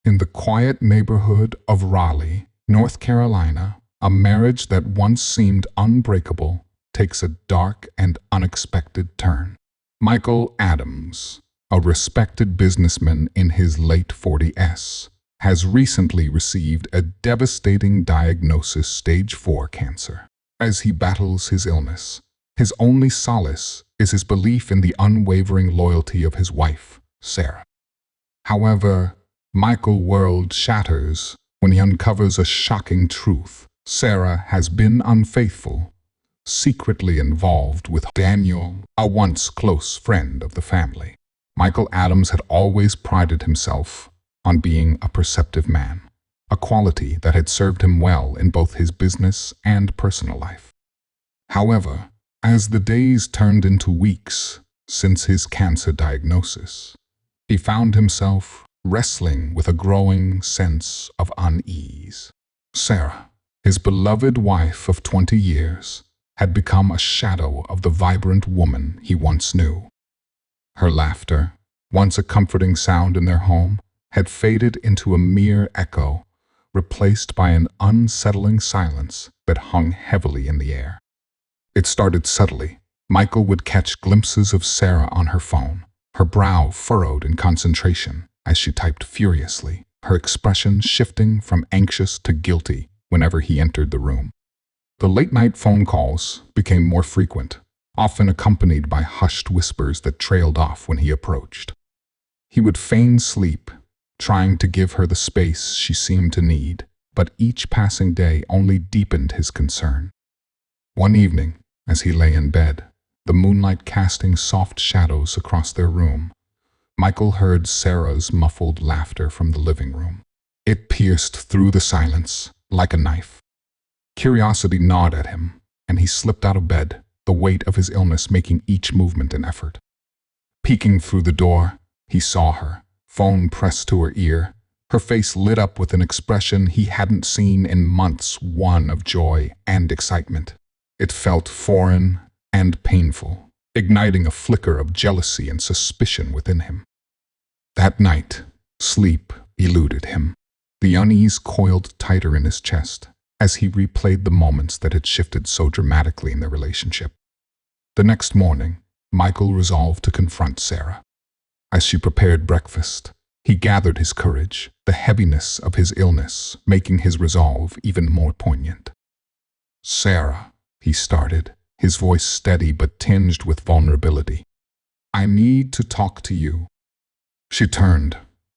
In the quiet neighborhood of Raleigh, North Carolina, a marriage that once seemed unbreakable takes a dark and unexpected turn. Michael Adams, a respected businessman in his late 40s, has recently received a devastating diagnosis: stage 4 cancer. As he battles his illness, his only solace is his belief in the unwavering loyalty of his wife, Sarah. However, Michael's world shatters when he uncovers a shocking truth. Sarah has been unfaithful, secretly involved with Daniel, a once close friend of the family. Michael Adams had always prided himself on being a perceptive man, a quality that had served him well in both his business and personal life. However, as the days turned into weeks since his cancer diagnosis, he found himself wrestling with a growing sense of unease. Sarah, his beloved wife of 20 years, had become a shadow of the vibrant woman he once knew. Her laughter, once a comforting sound in their home, had faded into a mere echo, replaced by an unsettling silence that hung heavily in the air. It started subtly. Michael would catch glimpses of Sarah on her phone, her brow furrowed in concentration as she typed furiously, her expression shifting from anxious to guilty whenever he entered the room. The late-night phone calls became more frequent, often accompanied by hushed whispers that trailed off when he approached. He would feign sleep, trying to give her the space she seemed to need, but each passing day only deepened his concern. One evening, as he lay in bed, the moonlight casting soft shadows across their room, Michael heard Sarah's muffled laughter from the living room. It pierced through the silence like a knife. Curiosity gnawed at him, and he slipped out of bed, the weight of his illness making each movement an effort. Peeking through the door, he saw her, phone pressed to her ear, her face lit up with an expression he hadn't seen in months, one of joy and excitement. It felt foreign and painful, igniting a flicker of jealousy and suspicion within him. That night, sleep eluded him. The unease coiled tighter in his chest as he replayed the moments that had shifted so dramatically in their relationship. The next morning, Michael resolved to confront Sarah. As she prepared breakfast, he gathered his courage, the heaviness of his illness making his resolve even more poignant. "Sarah," he started, his voice steady but tinged with vulnerability. "I need to talk to you." She turned,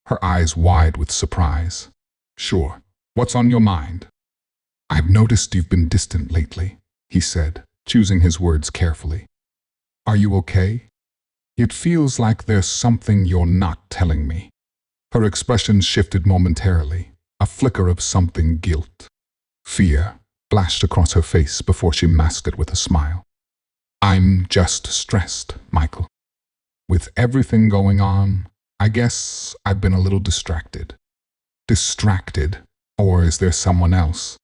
her eyes wide with surprise. "Sure. What's on your mind?" "I've noticed you've been distant lately," he said, choosing his words carefully. "Are you okay? It feels like there's something you're not telling me." Her expression shifted momentarily, a flicker of something guilt. Fear flashed across her face before she masked it with a smile. "I'm just stressed, Michael. With everything going on, I guess I've been a little distracted." "Distracted? Or is there someone else?"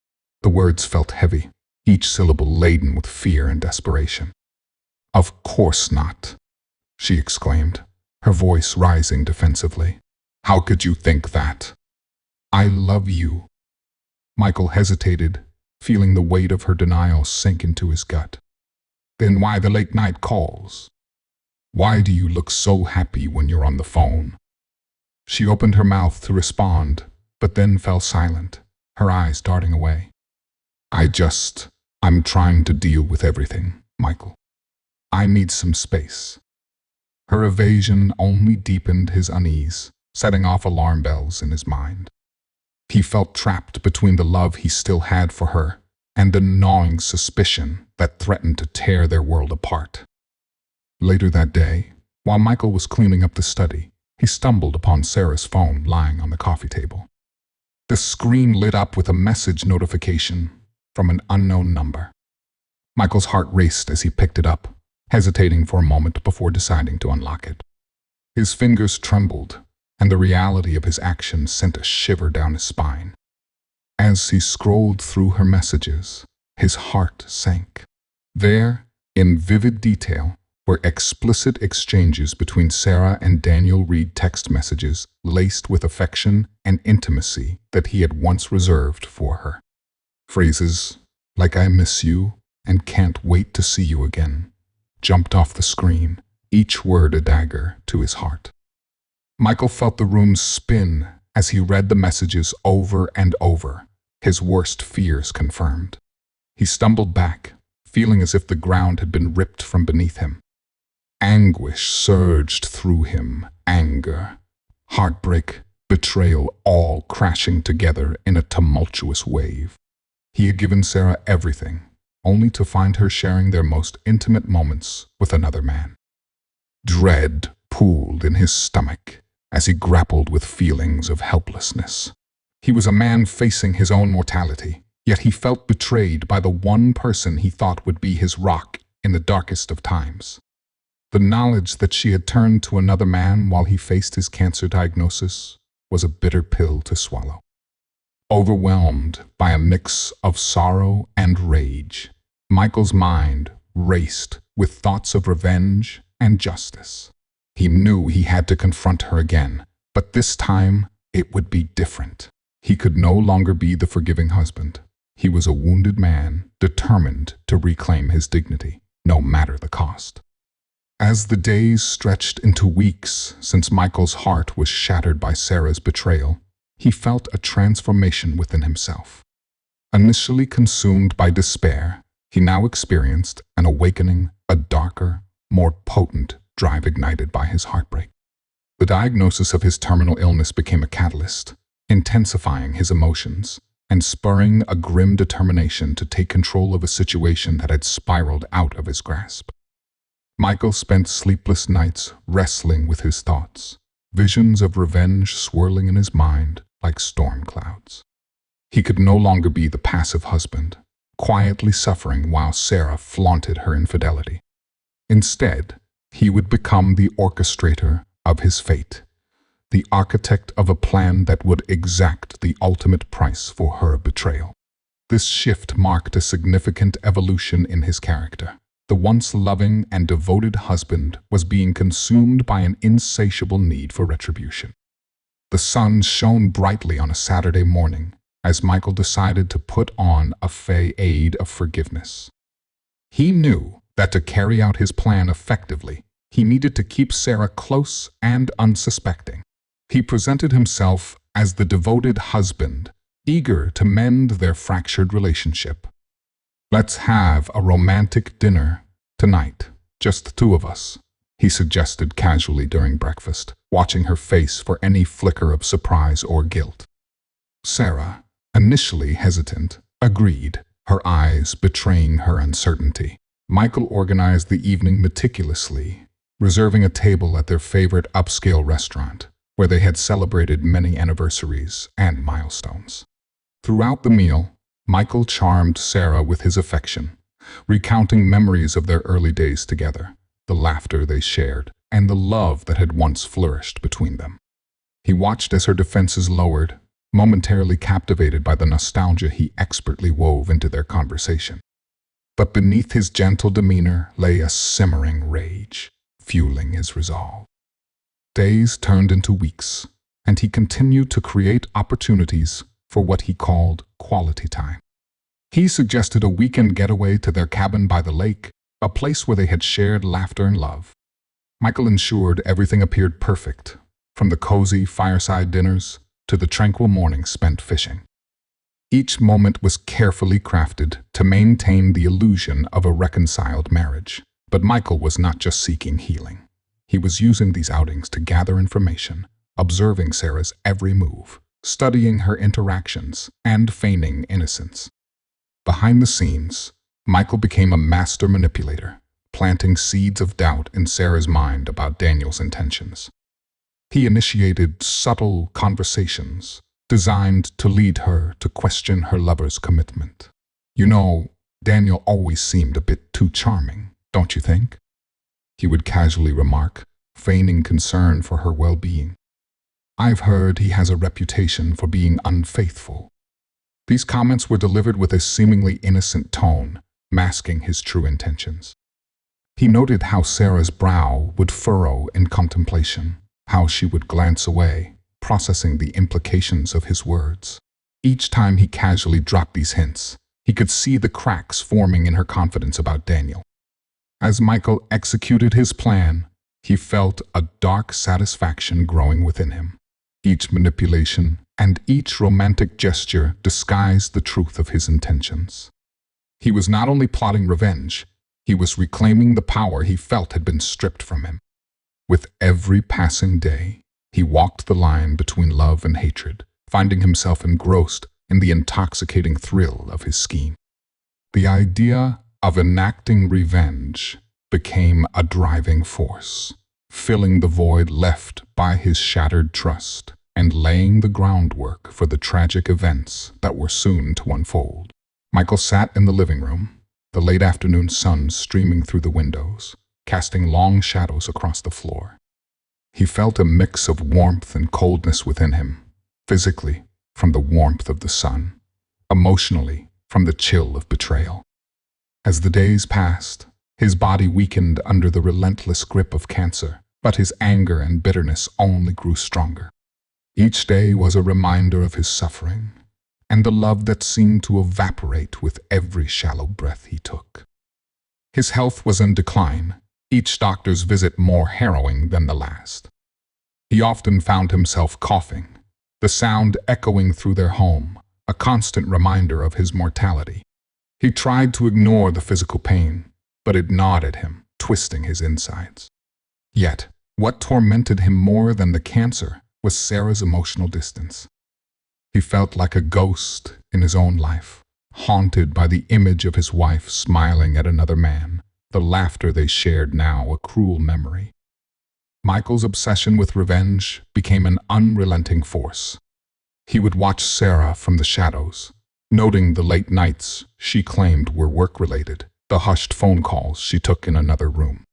The words felt heavy, each syllable laden with fear and desperation. "Of course not," she exclaimed, her voice rising defensively. "How could you think that? I love you." Michael hesitated, feeling the weight of her denial sink into his gut. "Then why the late-night calls? Why do you look so happy when you're on the phone?" She opened her mouth to respond, but then fell silent, her eyes darting away. I'm trying to deal with everything, Michael. I need some space." Her evasion only deepened his unease, setting off alarm bells in his mind. He felt trapped between the love he still had for her and the gnawing suspicion that threatened to tear their world apart. Later that day, while Michael was cleaning up the study, he stumbled upon Sarah's phone lying on the coffee table. The screen lit up with a message notification from an unknown number. Michael's heart raced as he picked it up, hesitating for a moment before deciding to unlock it. His fingers trembled, and the reality of his actions sent a shiver down his spine. As he scrolled through her messages, his heart sank. There, in vivid detail, were explicit exchanges between Sarah and Daniel read text messages laced with affection and intimacy that he had once reserved for her. Phrases like "I miss you" and "can't wait to see you again" jumped off the screen, each word a dagger to his heart. Michael felt the room spin as he read the messages over and over, his worst fears confirmed. He stumbled back, feeling as if the ground had been ripped from beneath him. Anguish surged through him, anger, heartbreak, betrayal, all crashing together in a tumultuous wave. He had given Sarah everything, only to find her sharing their most intimate moments with another man. Dread pooled in his stomach as he grappled with feelings of helplessness. He was a man facing his own mortality, yet he felt betrayed by the one person he thought would be his rock in the darkest of times. The knowledge that she had turned to another man while he faced his cancer diagnosis was a bitter pill to swallow. Overwhelmed by a mix of sorrow and rage, Michael's mind raced with thoughts of revenge and justice. He knew he had to confront her again, but this time it would be different. He could no longer be the forgiving husband. He was a wounded man, determined to reclaim his dignity, no matter the cost. As the days stretched into weeks since Michael's heart was shattered by Sarah's betrayal, he felt a transformation within himself. Initially consumed by despair, he now experienced an awakening, a darker, more potent drive ignited by his heartbreak. The diagnosis of his terminal illness became a catalyst, intensifying his emotions and spurring a grim determination to take control of a situation that had spiraled out of his grasp. Michael spent sleepless nights wrestling with his thoughts, visions of revenge swirling in his mind like storm clouds. He could no longer be the passive husband, quietly suffering while Sarah flaunted her infidelity. Instead, he would become the orchestrator of his fate, the architect of a plan that would exact the ultimate price for her betrayal. This shift marked a significant evolution in his character. The once loving and devoted husband was being consumed by an insatiable need for retribution. The sun shone brightly on a Saturday morning as Michael decided to put on a facade of forgiveness. He knew that to carry out his plan effectively, he needed to keep Sarah close and unsuspecting. He presented himself as the devoted husband, eager to mend their fractured relationship. "Let's have a romantic dinner tonight, just the two of us," he suggested casually during breakfast, watching her face for any flicker of surprise or guilt. Sarah, initially hesitant, agreed, her eyes betraying her uncertainty. Michael organized the evening meticulously, reserving a table at their favorite upscale restaurant, where they had celebrated many anniversaries and milestones. Throughout the meal, Michael charmed Sarah with his affection, recounting memories of their early days together, the laughter they shared, and the love that had once flourished between them. He watched as her defenses lowered, momentarily captivated by the nostalgia he expertly wove into their conversation. But beneath his gentle demeanor lay a simmering rage, fueling his resolve. Days turned into weeks, and he continued to create opportunities for what he called quality time. He suggested a weekend getaway to their cabin by the lake, a place where they had shared laughter and love. Michael ensured everything appeared perfect, from the cozy fireside dinners to the tranquil mornings spent fishing. Each moment was carefully crafted to maintain the illusion of a reconciled marriage. But Michael was not just seeking healing. He was using these outings to gather information, observing Sarah's every move, studying her interactions, and feigning innocence. Behind the scenes, Michael became a master manipulator, planting seeds of doubt in Sarah's mind about Daniel's intentions. He initiated subtle conversations designed to lead her to question her lover's commitment. "You know, Daniel always seemed a bit too charming, don't you think?" he would casually remark, feigning concern for her well-being. "I've heard he has a reputation for being unfaithful." These comments were delivered with a seemingly innocent tone, masking his true intentions. He noted how Sarah's brow would furrow in contemplation, how she would glance away, processing the implications of his words. Each time he casually dropped these hints, he could see the cracks forming in her confidence about Daniel. As Michael executed his plan, he felt a dark satisfaction growing within him. Each manipulation and each romantic gesture disguised the truth of his intentions. He was not only plotting revenge, he was reclaiming the power he felt had been stripped from him. With every passing day, he walked the line between love and hatred, finding himself engrossed in the intoxicating thrill of his scheme. The idea of enacting revenge became a driving force, filling the void left by his shattered trust and laying the groundwork for the tragic events that were soon to unfold. Michael sat in the living room, the late afternoon sun streaming through the windows, casting long shadows across the floor. He felt a mix of warmth and coldness within him, physically from the warmth of the sun, emotionally from the chill of betrayal. As the days passed, his body weakened under the relentless grip of cancer, but his anger and bitterness only grew stronger. Each day was a reminder of his suffering, and the love that seemed to evaporate with every shallow breath he took. His health was in decline, each doctor's visit more harrowing than the last. He often found himself coughing, the sound echoing through their home, a constant reminder of his mortality. He tried to ignore the physical pain, but it gnawed at him, twisting his insides. Yet, what tormented him more than the cancer was Sarah's emotional distance. He felt like a ghost in his own life, haunted by the image of his wife smiling at another man, the laughter they shared now a cruel memory. Michael's obsession with revenge became an unrelenting force. He would watch Sarah from the shadows, noting the late nights she claimed were work-related, the hushed phone calls she took in another room.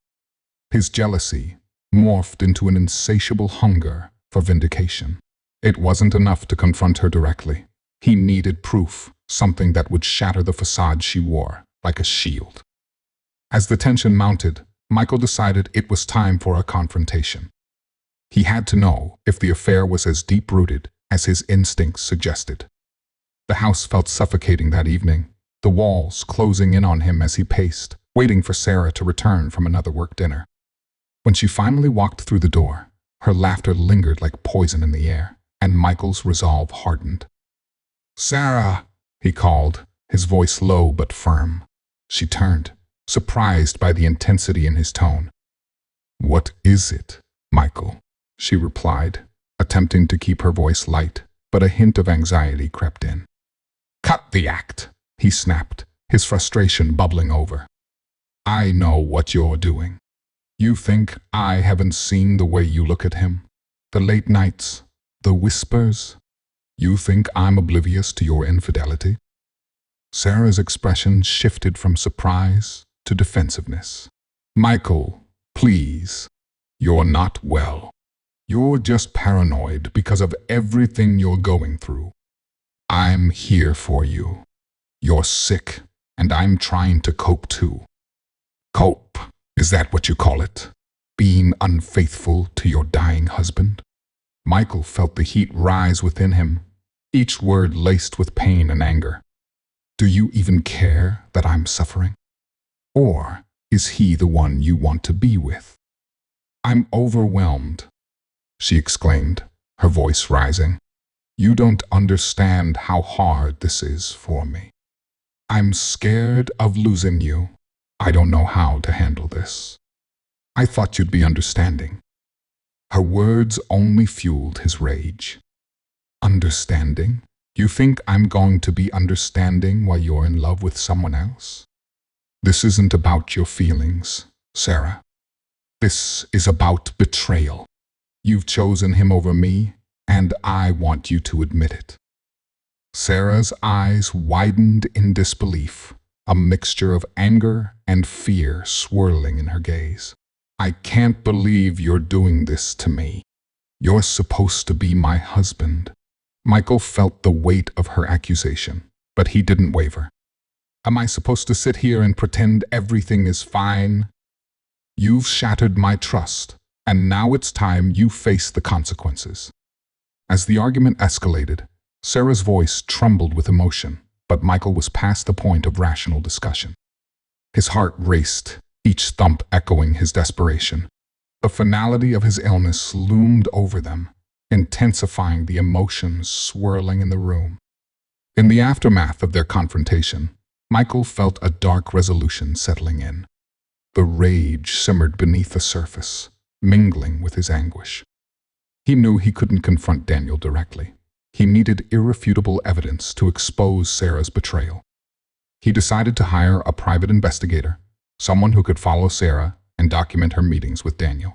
His jealousy morphed into an insatiable hunger for vindication. It wasn't enough to confront her directly. He needed proof, something that would shatter the facade she wore, like a shield. As the tension mounted, Michael decided it was time for a confrontation. He had to know if the affair was as deep-rooted as his instincts suggested. The house felt suffocating that evening, the walls closing in on him as he paced, waiting for Sarah to return from another work dinner. When she finally walked through the door, her laughter lingered like poison in the air, and Michael's resolve hardened. "Sarah," he called, his voice low but firm. She turned, surprised by the intensity in his tone. "What is it, Michael?" she replied, attempting to keep her voice light, but a hint of anxiety crept in. "Cut the act," he snapped, his frustration bubbling over. "I know what you're doing. You think I haven't seen the way you look at him? The late nights, the whispers? You think I'm oblivious to your infidelity?" Sarah's expression shifted from surprise to defensiveness. "Michael, please. You're not well. You're just paranoid because of everything you're going through. I'm here for you. You're sick, and I'm trying to cope too." "Cope? Is that what you call it? Being unfaithful to your dying husband?" Michael felt the heat rise within him, each word laced with pain and anger. "Do you even care that I'm suffering? Or is he the one you want to be with?" "I'm overwhelmed," she exclaimed, her voice rising. "You don't understand how hard this is for me. I'm scared of losing you. I don't know how to handle this. I thought you'd be understanding." Her words only fueled his rage. "Understanding? You think I'm going to be understanding while you're in love with someone else? This isn't about your feelings, Sarah. This is about betrayal. You've chosen him over me, and I want you to admit it." Sarah's eyes widened in disbelief, a mixture of anger and fear swirling in her gaze. "I can't believe you're doing this to me. You're supposed to be my husband." Michael felt the weight of her accusation, but he didn't waver. "Am I supposed to sit here and pretend everything is fine?" You've shattered my trust, and now it's time you face the consequences." As the argument escalated, Sarah's voice trembled with emotion, but Michael was past the point of rational discussion. His heart raced, each thump echoing his desperation. The finality of his illness loomed over them, intensifying the emotions swirling in the room. In the aftermath of their confrontation, Michael felt a dark resolution settling in. The rage simmered beneath the surface, mingling with his anguish. He knew he couldn't confront Daniel directly. He needed irrefutable evidence to expose Sarah's betrayal. He decided to hire a private investigator, someone who could follow Sarah and document her meetings with Daniel.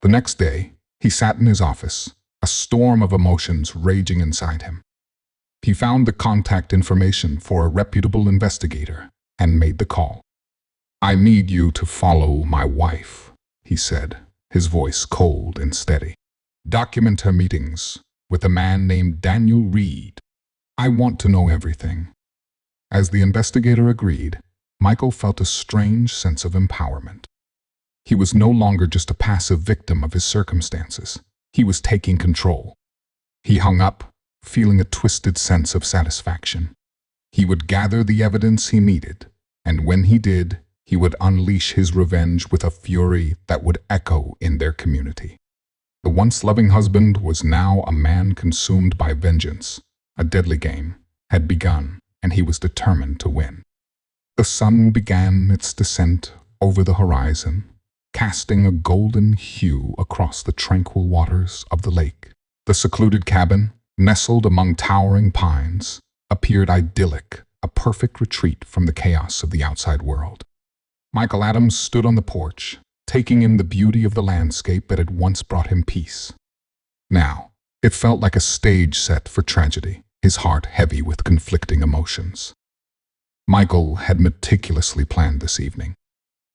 The next day, he sat in his office, a storm of emotions raging inside him. He found the contact information for a reputable investigator and made the call. "I need you to follow my wife," he said, his voice cold and steady. "Document her meetings with a man named Daniel Reed. I want to know everything." As the investigator agreed, Michael felt a strange sense of empowerment. He was no longer just a passive victim of his circumstances. He was taking control. He hung up, feeling a twisted sense of satisfaction. He would gather the evidence he needed, and when he did, he would unleash his revenge with a fury that would echo in their community. The once loving husband was now a man consumed by vengeance. A deadly game had begun, and he was determined to win. The sun began its descent over the horizon, casting a golden hue across the tranquil waters of the lake. The secluded cabin, nestled among towering pines, appeared idyllic, a perfect retreat from the chaos of the outside world. Michael Adams stood on the porch, taking in the beauty of the landscape that had once brought him peace. Now, it felt like a stage set for tragedy, his heart heavy with conflicting emotions. Michael had meticulously planned this evening.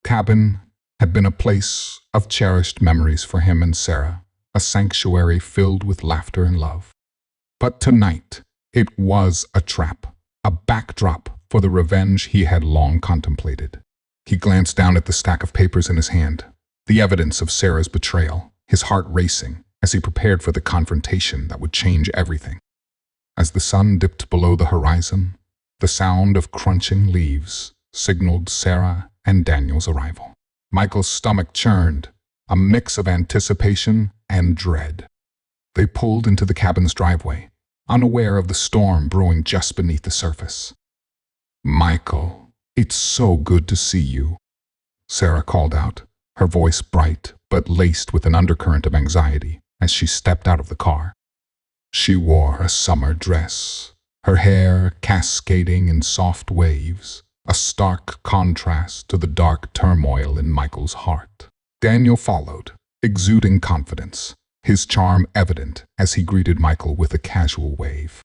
Cabin had been a place of cherished memories for him and Sarah, a sanctuary filled with laughter and love. But tonight, it was a trap, a backdrop for the revenge he had long contemplated. He glanced down at the stack of papers in his hand, the evidence of Sarah's betrayal, his heart racing as he prepared for the confrontation that would change everything. As the sun dipped below the horizon, the sound of crunching leaves signaled Sarah and Daniel's arrival. Michael's stomach churned, a mix of anticipation and dread. They pulled into the cabin's driveway, unaware of the storm brewing just beneath the surface. "Michael, it's so good to see you," Sarah called out, her voice bright but laced with an undercurrent of anxiety as she stepped out of the car. She wore a summer dress, her hair cascading in soft waves, a stark contrast to the dark turmoil in Michael's heart. Daniel followed, exuding confidence, his charm evident as he greeted Michael with a casual wave.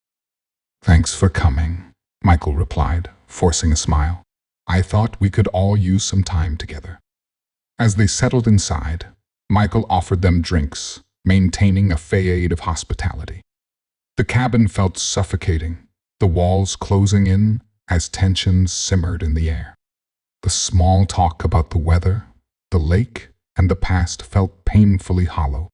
"Thanks for coming," Michael replied, forcing a smile. "I thought we could all use some time together." As they settled inside, Michael offered them drinks, maintaining a facade of hospitality. The cabin felt suffocating, the walls closing in as tensions simmered in the air. The small talk about the weather, the lake, and the past felt painfully hollow.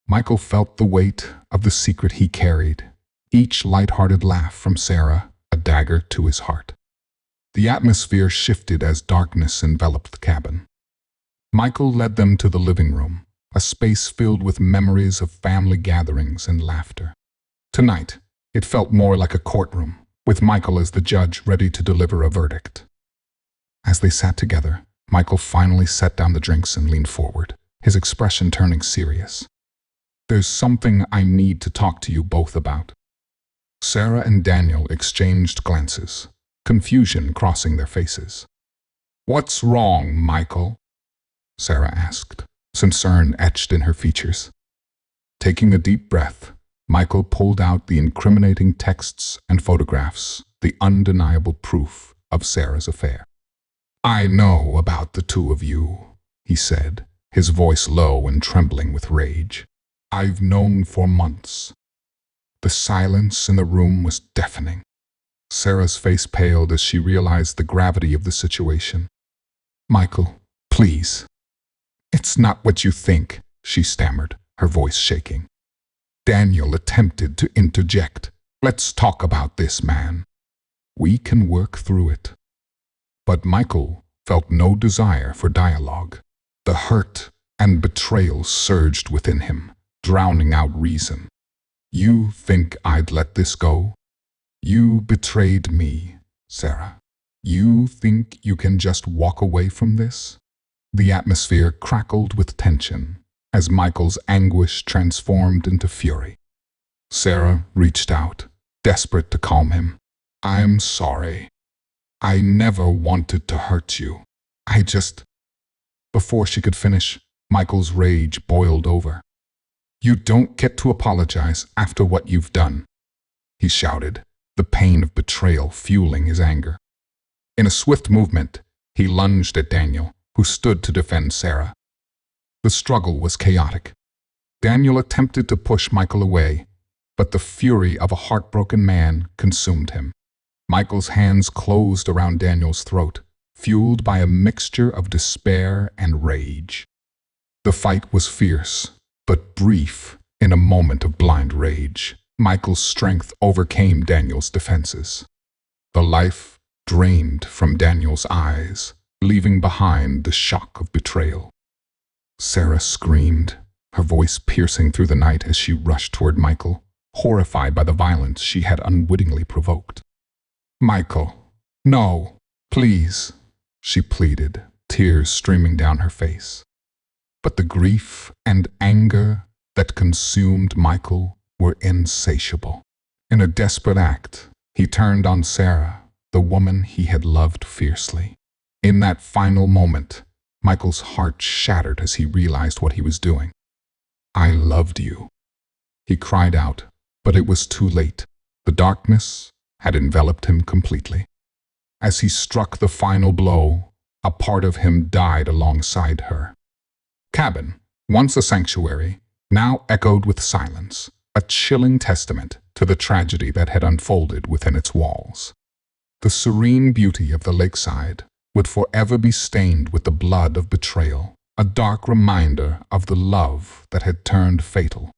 Michael felt the weight of the secret he carried, each light-hearted laugh from Sarah a dagger to his heart. The atmosphere shifted as darkness enveloped the cabin. Michael led them to the living room, a space filled with memories of family gatherings and laughter. Tonight, it felt more like a courtroom, with Michael as the judge ready to deliver a verdict. As they sat together, Michael finally set down the drinks and leaned forward, his expression turning serious. "There's something I need to talk to you both about." Sarah and Daniel exchanged glances, confusion crossing their faces. "What's wrong, Michael?" Sarah asked, concern etched in her features. Taking a deep breath, Michael pulled out the incriminating texts and photographs, the undeniable proof of Sarah's affair. "I know about the two of you," he said, his voice low and trembling with rage. "I've known for months." The silence in the room was deafening. Sarah's face paled as she realized the gravity of the situation. "Michael, please," It's not what you think, she stammered, her voice shaking. Daniel attempted to interject. Let's talk about this, man. We can work through it. But Michael felt no desire for dialogue. The hurt and betrayal surged within him, drowning out reason. You think I'd let this go? You betrayed me, Sarah. You think you can just walk away from this? The atmosphere crackled with tension as Michael's anguish transformed into fury. Sarah reached out, desperate to calm him. I'm sorry. I never wanted to hurt you. Before she could finish, Michael's rage boiled over. You don't get to apologize after what you've done, he shouted, the pain of betrayal fueling his anger. In a swift movement, he lunged at Daniel, who stood to defend Sarah. The struggle was chaotic. Daniel attempted to push Michael away, but the fury of a heartbroken man consumed him. Michael's hands closed around Daniel's throat, fueled by a mixture of despair and rage. The fight was fierce, but brief. In a moment of blind rage, Michael's strength overcame Daniel's defenses. The life drained from Daniel's eyes, leaving behind the shock of betrayal. Sarah screamed, her voice piercing through the night as she rushed toward Michael, horrified by the violence she had unwittingly provoked. Michael, no, please, she pleaded, tears streaming down her face. But the grief and anger that consumed Michael were insatiable. In a desperate act, he turned on Sarah, the woman he had loved fiercely. In that final moment, Michael's heart shattered as he realized what he was doing. I loved you, he cried out, but it was too late. The darkness had enveloped him completely. As he struck the final blow, a part of him died alongside her. Cabin, once a sanctuary, now echoed with silence, a chilling testament to the tragedy that had unfolded within its walls. The serene beauty of the lakeside would forever be stained with the blood of betrayal, a dark reminder of the love that had turned fatal.